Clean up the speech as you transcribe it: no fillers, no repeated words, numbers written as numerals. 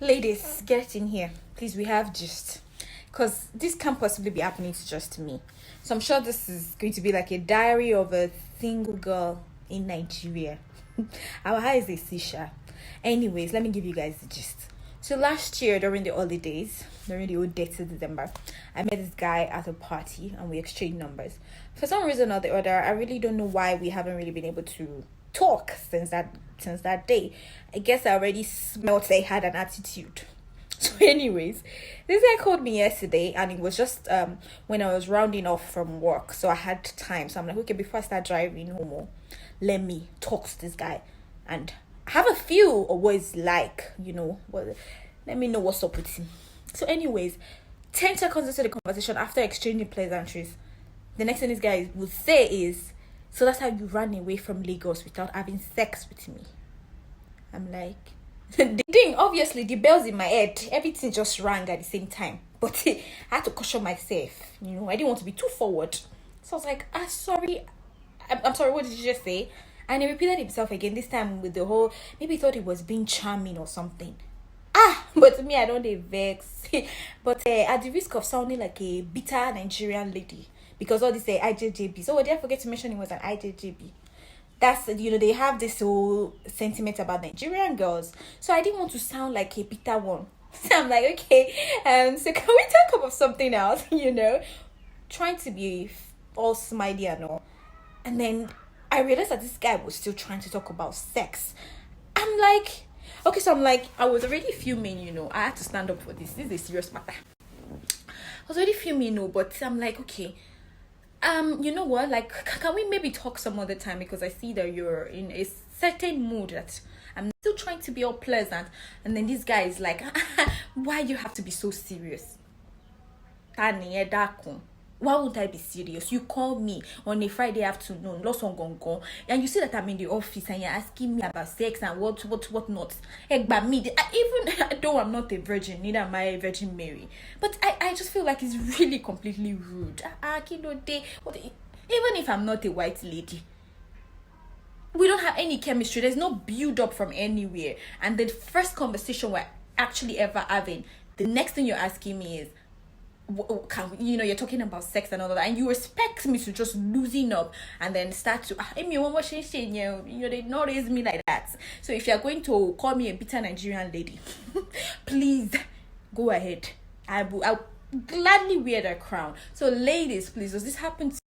Ladies, get in here. Please, we have gist. Because this can't possibly be happening to just me. So I'm sure this is going to be like a diary of a single girl in Nigeria. Our high is a Sisha. Anyways, let me give you guys the gist. So last year during the holidays, during the old dates of December, I met this guy at a party and we exchanged numbers. For some reason or the other, I really don't know why we haven't really been able to talk since that day. I guess I already smelt they had an attitude. So anyways, this guy called me yesterday and it was just when I was rounding off from work, so I had time. So I'm like, okay, before I start driving home, let me talk to this guy and have a feel of what it's like, let me know what's up with him. So anyways, 10 seconds into the conversation, after exchanging pleasantries, the next thing this guy would say is, so that's how you ran away from Lagos without having sex with me. I'm like, the thing, obviously, the bells in my head, everything just rang at the same time. But I had to caution myself, I didn't want to be too forward. So I was like, sorry, I'm sorry, what did you just say? And he repeated himself again, this time with the whole, maybe he thought he was being charming or something. But to me, I don't vex. But at the risk of sounding like a bitter Nigerian lady, because all this IJJB. So did I forget to mention it was an IJJB? That's, they have this whole sentiment about Nigerian girls. So I didn't want to sound like a bitter one. So I'm like, okay, so can we talk about something else, Trying to be all smiley and all. And then I realized that this guy was still trying to talk about sex. I'm like, okay, so I was already fuming, I had to stand up for this. This is a serious matter. I was already fuming, but I'm like, okay, you know what? Like, can we maybe talk some other time? Because I see that you're in a certain mood that I'm still trying to be all pleasant. And then this guy is like, why you have to be so serious? Why won't I be serious? You call me on a Friday afternoon, lost on gong, and you see that I'm in the office and you're asking me about sex and what not. Though I'm not a virgin, neither am I a Virgin Mary. But I just feel like it's really completely rude. Even if I'm not a white lady, we don't have any chemistry. There's no build up from anywhere. And the first conversation we're actually ever having, the next thing you're asking me is, you're talking about sex and all that, and you expect me to just loosen up and then start to they not raise me like that. So if you're going to call me a bitter Nigerian lady, please go ahead. I'll gladly wear that crown. So ladies, please, does this happen to